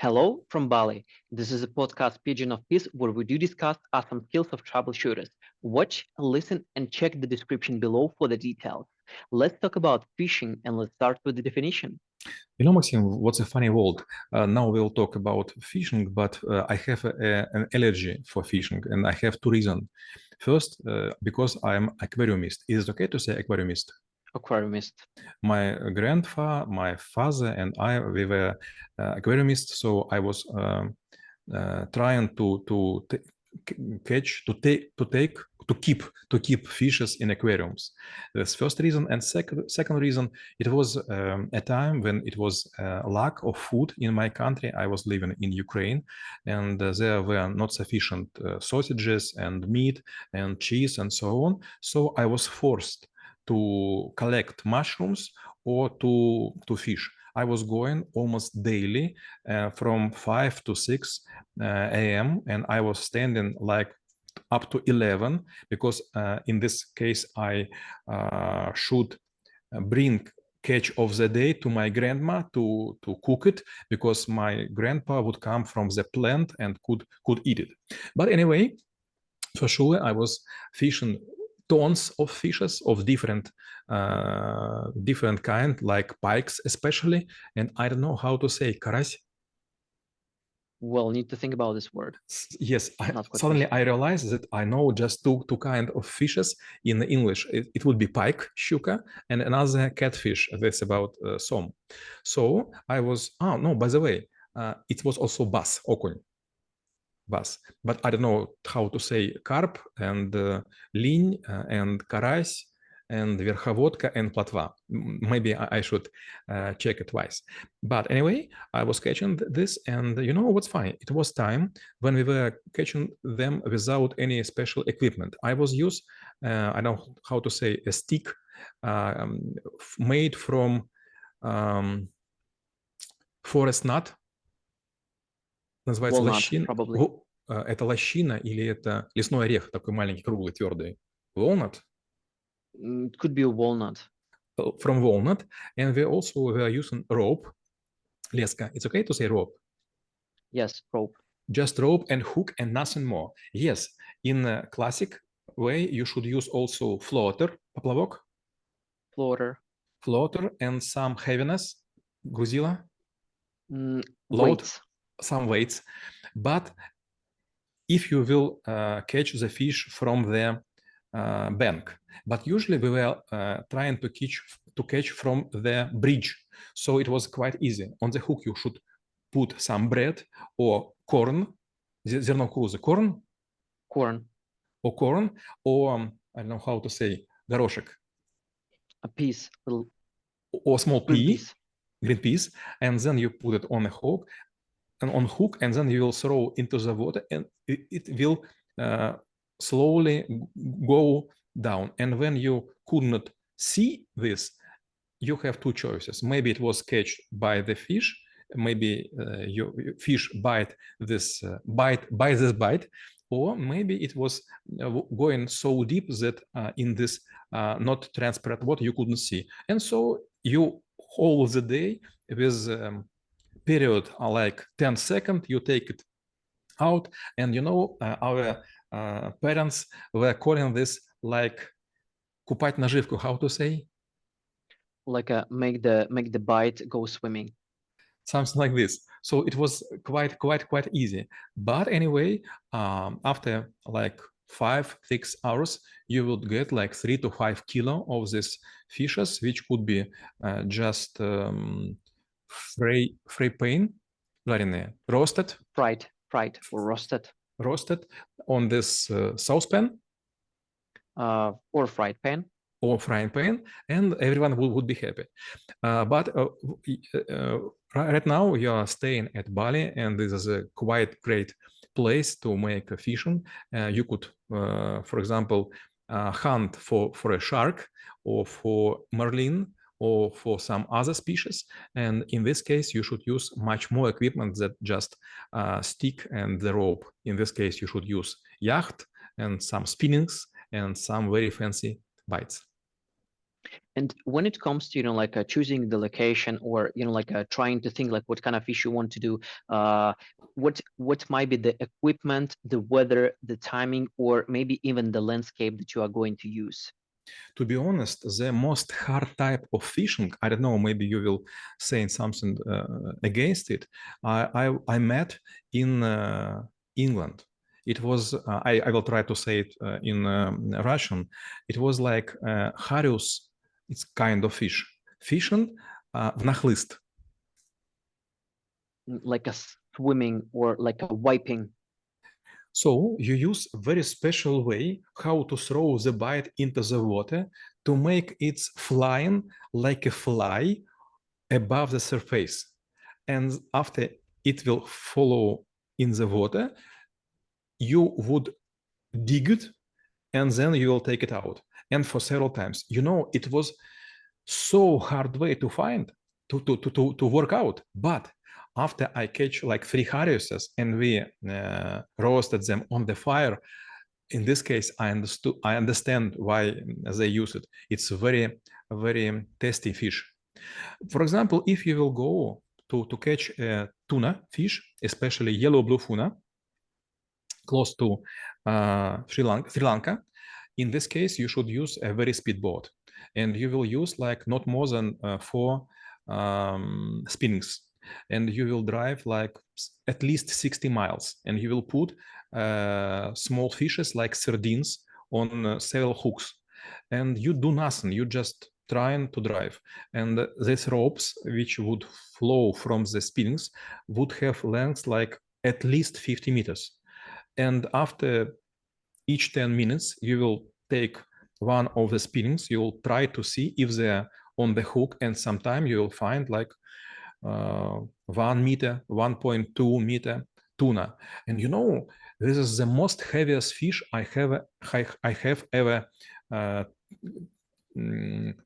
Hello from Bali. This is a podcast Pigeon of Peace where we do discuss awesome skills of troubleshooters. Watch, listen, and check the description below for the details. Let's talk about fishing and let's start with the definition. You know, Maxim, what's a funny word? Now we'll talk about fishing, but I have an allergy for fishing, and I have two reasons. First, because I'm aquariumist. Is it okay to say aquariumist? Aquariumist. My grandfather, my father, and we were aquariumists, so I was trying to catch, to keep fishes in aquariums. That's first reason, and second reason, it was a time when it was lack of food in my country. I was living in Ukraine, and there were not sufficient sausages and meat and cheese and so on. So I was forced to collect mushrooms or to fish. I was going almost daily from 5 to 6 a.m. and I was standing like up to 11 because in this case I should bring catch of the day to my grandma to cook it because my grandpa would come from the plant and could eat it. But anyway, for sure I was fishing tons of fishes of different kind, like pikes especially, and I don't know how to say карась. Well, need to think about this word. Yes, suddenly I realized that I know just two kind of fishes in English. It would be pike, щука, and another catfish. That's about som. So I was, oh no, by the way, it was also bass, окунь. Bass, but I don't know how to say carp and линь and карась and верховодка and плотва. Maybe I should check it twice. But anyway, I was catching this, and you know what's funny? It was time when we were catching them without any special equipment. I was used, I don't know how to say, a stick made from forest nut. Называется лощина. Это лощина или это лесной орех, такой маленький, круглый, твердый? Walnut? It could be a walnut. From walnut. And we also were using rope. Леска. It's okay to say rope? Yes, rope. Just rope and hook and nothing more. Yes, in a classic way, you should use also floater, поплавок. Floater and some heaviness, грузила. Weights. Some weights. But if you will catch the fish from the bank, but usually we were trying to catch from the bridge, so it was quite easy. On the hook you should put some bread or corn, зерно кукурузы, corn, or I don't know how to say, горошек, a piece, or small pea, green peas, and then you put it on a hook. On hook, and then you will throw into the water, and it will slowly go down. And when you could not see this, you have two choices. Maybe it was catched by the fish. Maybe your fish bite this bite, or maybe it was going so deep that in this not transparent water you couldn't see. And so you all the day with period like 10 seconds, you take it out, and you know our parents were calling this like купать наживку. How to say? Like make the bite go swimming. Something like this. So it was quite easy. But anyway, after like 5-6 hours, you would get like 3 to 5 kilo of these fishes, which could be just fry pan, жареные, roasted, fried or roasted on this saucepan, or fried pan, or frying pan, and everyone would be happy. But right now you are staying at Bali, and this is a quite great place to make fishing. You could, for example, hunt for a shark or for marlin, or for some other species, and in this case you should use much more equipment than just stick and the rope. In this case you should use yacht and some spinnings and some very fancy bites. And when it comes to, like choosing the location, or, like trying to think like what kind of fish you want to do, uh, what might be the equipment, the weather, the timing, or maybe even the landscape that you are going to use? To be honest, the most hard type of fishing, I don't know, maybe you will say something against it. I met in England. It was, I will try to say it in Russian. It was like Harius, it's kind of fish. Fishing в нахлыст. Like a swimming or like a wiping? So you use a very special way how to throw the bite into the water to make it flying like a fly above the surface. And after it will follow in the water, you would dig it and then you will take it out. And for several times, it was so hard way to find, to work out. But after I catch like 3 hariuses and we roasted them on the fire, in this case, I understand why they use it. It's very, very tasty fish. For example, if you will go to catch a tuna fish, especially yellow blue tuna, close to Sri Lanka, in this case, you should use a very speed boat, and you will use like not more than 4 spinnings, and you will drive like at least 60 miles, and you will put small fishes like sardines on several hooks, and you do nothing. You just trying to drive, and these ropes which would flow from the spinnings would have lengths like at least 50 meters. And after each 10 minutes, you will take one of the spinnings, you will try to see if they're on the hook, and sometime you will find like 1 meter, 1.2 meter tuna. And this is the most heaviest fish I have ever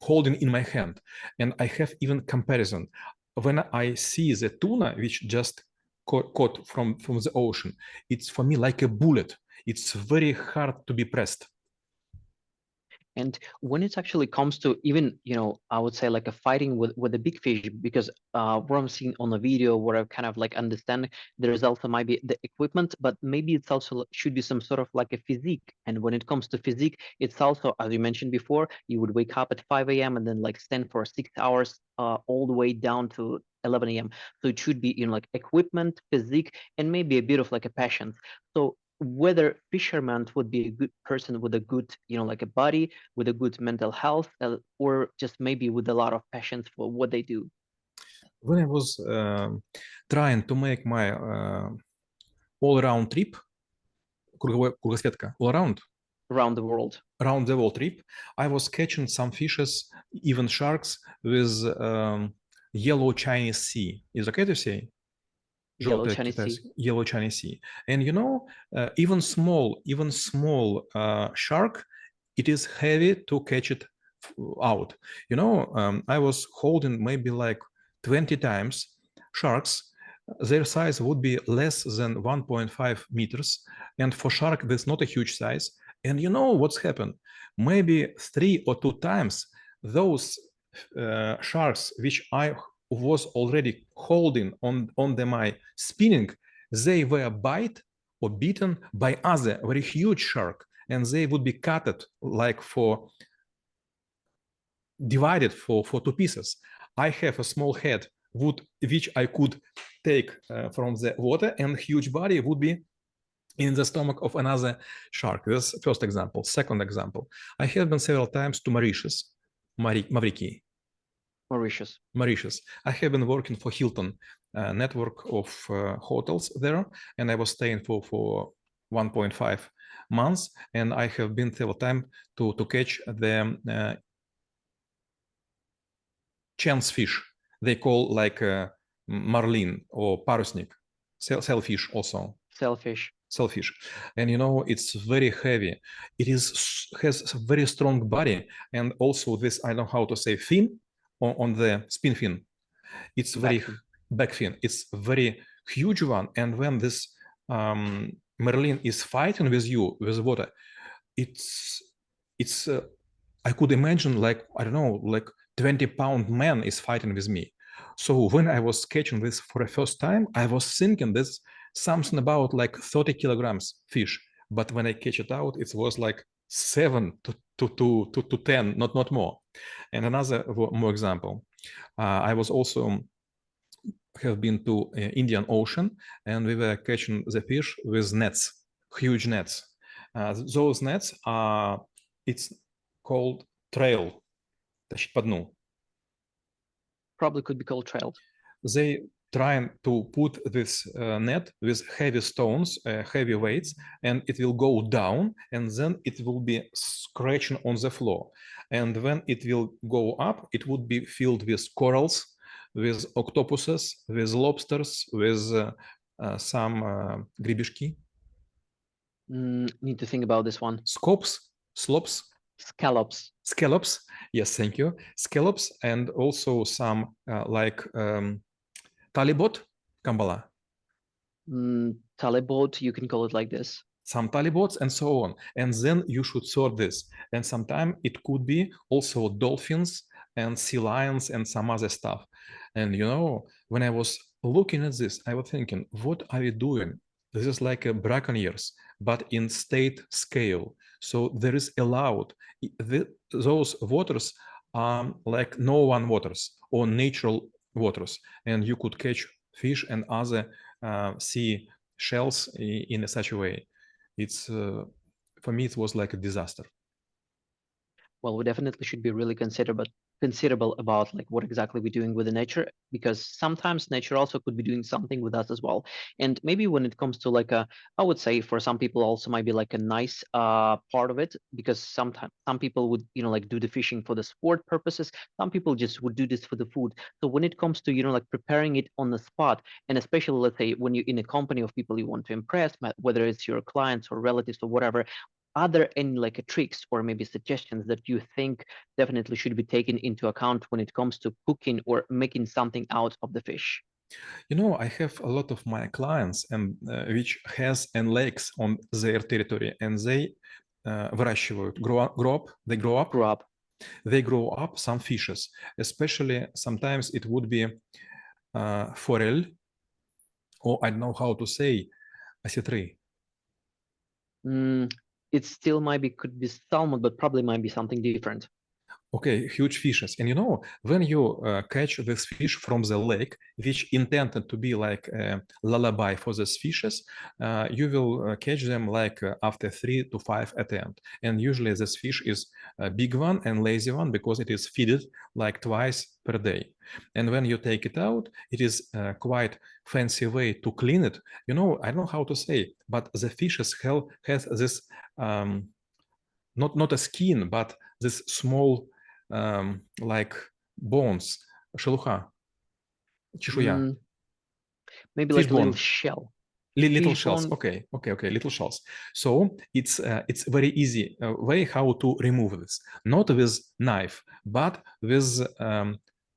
holding in my hand. And I have even comparison. When I see the tuna, which just caught from the ocean, it's for me like a bullet. It's very hard to be pressed. And when it actually comes to even, I would say like a fighting with a big fish, because what I'm seeing on the video, what I kind of like understand, there is also might be the equipment, but maybe it's also should be some sort of like a physique. And when it comes to physique, it's also, as you mentioned before, you would wake up at 5 a.m. and then like stand for 6 hours all the way down to 11 a.m. So it should be, like equipment, physique, and maybe a bit of like a passion. So whether fisherman would be a good person with a good, like a body, with a good mental health, or just maybe with a lot of passion for what they do. When I was trying to make my all-around trip, кругосветка, all-around, around the world trip, I was catching some fishes, even sharks, with yellow Chinese sea. Is okay to say? Yellow Chinese Sea. Yellow Chinese Sea. And even small shark, it is heavy to catch it out. I was holding maybe like 20 times sharks. Their size would be less than 1.5 meters. And for shark, that's not a huge size. And what's happened? Maybe 3 or 2 times those sharks, which I was already holding on my spinning, they were bite or beaten by other very huge shark, and they would be cutted like divided for 2 pieces. I have a small head which I could take from the water, and huge body would be in the stomach of another shark. That's first example. Second example, I have been several times to Mauritius. Mauritius. I have been working for Hilton, network of hotels there, and I was staying for 1.5 months, and I have been several times to catch the chance fish. They call like marlin or parusnik, sailfish also. Sailfish, and it's very heavy. It has a very strong body, and also this, I don't know how to say, fin on the spin fin. It's very back fin. It's very huge one, and when this marlin is fighting with you with water, it's I could imagine like, I don't know, like 20-pound man is fighting with me. So when I was catching this for the first time, I was thinking this something about like 30 kilograms fish. But when I catch it out, it was like 7 to 10, not more. And another more example, I was also have been to Indian Ocean, and we were catching the fish with nets, huge nets. Those nets are, it's called trail, тащить по дну. Probably could be called trailed. They trying to put this net with heavy stones, heavy weights, and it will go down, and then it will be scratching on the floor. And when it will go up, it would be filled with corals, with octopuses, with lobsters, with some гребешки. Need to think about this one. Slops, scallops. Yes, thank you. Scallops, and also some like talibot, kambala. Talibot, you can call it like this. Some talibots and so on. And then you should sort this. And sometimes it could be also dolphins and sea lions and some other stuff. And you know, when I was looking at this, I was thinking, what are we doing? This is like a braconnairs, but in state scale. So there is allowed, those waters are like no one waters or natural waters. And you could catch fish and other sea shells in such a way. It's for me, it was like a disaster. Well, we definitely should be really considerable about like what exactly we're doing with the nature, because sometimes nature also could be doing something with us as well. And maybe when it comes to like I would say for some people also might be like a nice part of it, because sometimes some people would, you know, like do the fishing for the sport purposes. Some people just would do this for the food. So when it comes to, you know, like preparing it on the spot, and especially let's say when you're in a company of people you want to impress, whether it's your clients or relatives or whatever, are there any like tricks or maybe suggestions that you think definitely should be taken into account when it comes to cooking or making something out of the fish? You know, I have a lot of my clients and which has and lakes on their territory, and they выращивают, they grow up some fishes, especially sometimes it would be forel, or I don't know how to say, осетры. It still could be salmon, but probably might be something different. Okay, huge fishes. And you know, when you catch this fish from the lake, which intended to be like a lullaby for these fishes, you will catch them like after 3 to 5 attempts. And usually this fish is a big one and lazy one because it is feeded like twice per day. And when you take it out, it is quite fancy way to clean it. You know, I don't know how to say, but the fishes has this not a skin, but this small like bones, шелуха, чешуя. Maybe like a little shell. Little shells. Okay, little shells. So it's very easy way how to remove this. Not with knife, but with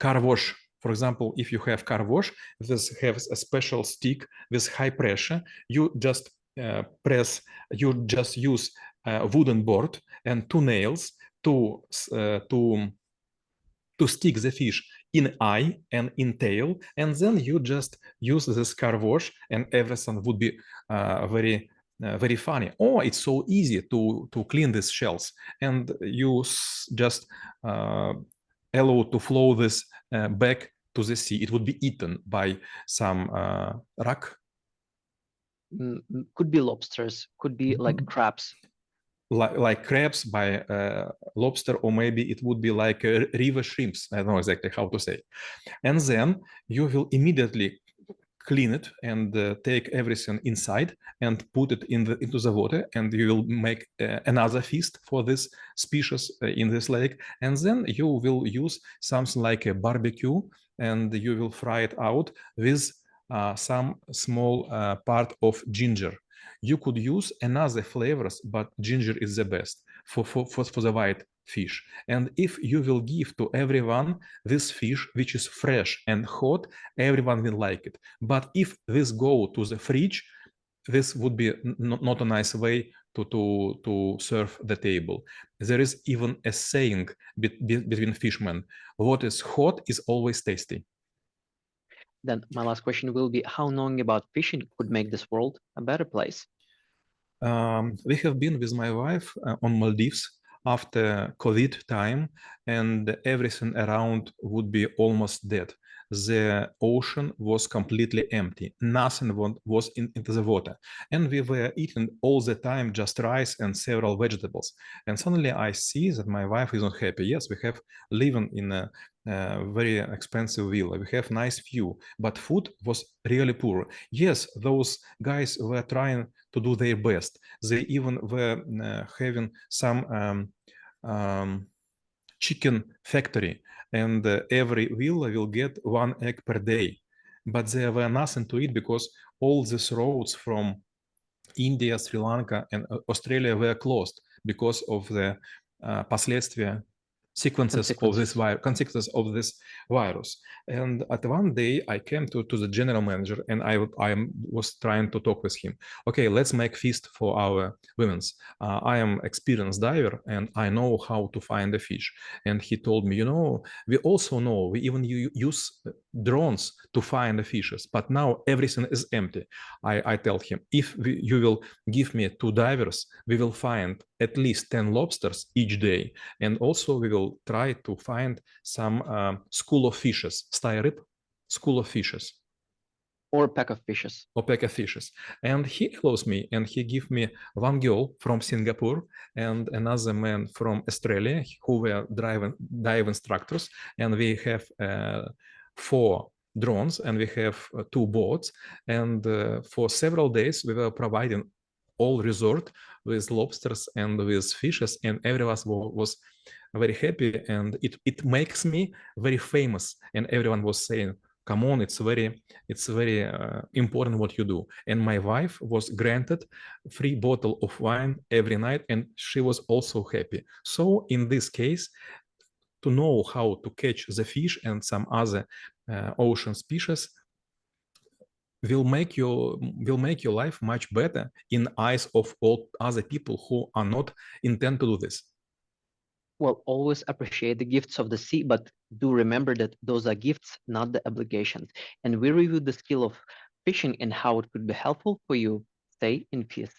car wash. For example, if you have car wash, this has a special stick with high pressure. You just use a wooden board and 2 nails to stick the fish in eye and in tail, and then you just use this car wash and everything would be very funny. Or it's so easy to clean these shells, and you just allow to flow this back to the sea. It would be eaten by some rak. Could be lobsters, could be like crabs. Like crabs by lobster, or maybe it would be like river shrimps. I don't know exactly how to say. And then you will immediately clean it and take everything inside and put it into the water, and you will make another feast for this species in this lake. And then you will use something like a barbecue, and you will fry it out with some small part of ginger. You could use another flavors, but ginger is the best for the white fish. And if you will give to everyone this fish, which is fresh and hot, everyone will like it. But if this go to the fridge, this would be not a nice way to serve the table. There is even a saying between fishermen: what is hot is always tasty. Then my last question will be, how knowing about fishing could make this world a better place? We have been with my wife on Maldives after COVID time, and everything around would be almost dead. The ocean was completely empty. Nothing was into the water. And we were eating all the time just rice and several vegetables. And suddenly I see that my wife is not happy. Yes, we have living in a very expensive villa. We have nice view, but food was really poor. Yes, those guys were trying to do their best. They even were having some chicken factory, and every villa will get 1 egg per day. But there were nothing to eat because all these roads from India, Sri Lanka, and Australia were closed because of the последствия consequences of this virus. And at one day I came to the general manager, and I was trying to talk with him. Okay, let's make feast for our women's. I am experienced diver and I know how to find the fish. And he told me, we also know, we even use drones to find the fishes, but now everything is empty. I tell him, if you will give me 2 divers, we will find at least 10 lobsters each day. And also we will try to find some school of fishes, school of fishes. Or pack of fishes. Or pack of fishes. And he allows me, and he give me 1 girl from Singapore and another man from Australia who were dive instructors. And we have 4 drones, and we have 2 boats. And for several days we were providing all resort with lobsters and with fishes, and everyone was very happy, and it makes me very famous. And everyone was saying, come on, it's very important what you do. And my wife was granted free bottle of wine every night, and she was also happy. So in this case, to know how to catch the fish and some other ocean species will make your life much better in eyes of all other people who are not intend to do this. Well, always appreciate the gifts of the sea, but do remember that those are gifts, not the obligations. And we reviewed the skill of fishing and how it could be helpful for you. Stay in peace.